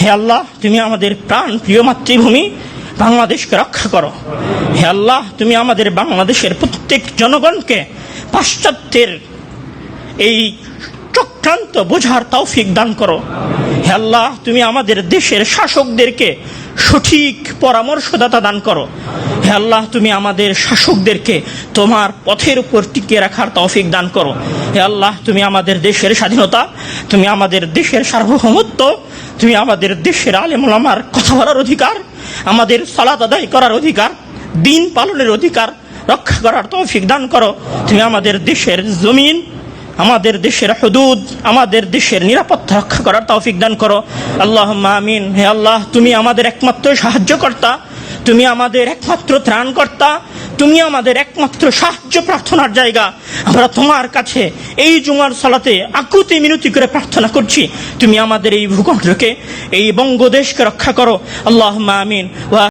হে আল্লাহ, তুমি আমাদের প্রাণ প্রিয় মাতৃভূমি বাংলাদেশকে রক্ষা করো। হে আল্লাহ, তুমি আমাদের বাংলাদেশের প্রত্যেক জনগণকে পাশ্চাত্যের এই চক্রান্ত বোঝার তৌফিক দান করো। হে আল্লাহ, তুমি আমাদের দেশের শাসকদেরকে সঠিক পরামর্শদাতা দান করো। হে আল্লাহ, তুমি আমাদের শাসকদেরকে তোমার পথের উপর টিকিয়ে রাখার তৌফিক দান করো। হে আল্লাহ, তুমি আমাদের দেশের স্বাধীনতা, তুমি আমাদের দেশের সার্বভৌমত্ব, তুমি আমাদের দেশের আলেম ওলামার কথা বলার অধিকার, আমাদের সালাত আদায় করার অধিকার, দিন পালনের অধিকার রক্ষা করার তৌফিক দান করো। তুমি আমাদের দেশের জমিন, আমাদের দেশের হুদুদ, আমাদের দেশের নিরাপত্তা রক্ষা করার তৌফিক দান করো। আল্লাহুম্মা আমিন। হে আল্লাহ, তুমি আমাদের একমাত্র সাহায্যকর্তা, তুমি আমাদের একমাত্র ত্রাণকর্তা, তুমি আমাদের একমাত্র সাহায্য প্রার্থনার জায়গা। আমরা তোমার কাছে এই জুমার সালাতে আকুতি মিনতি করে প্রার্থনা করছি, তুমি আমাদের এই ভূখণ্ডকে, এই বঙ্গদেশকে রক্ষা করো। আল্লাহুম্মা আমিন।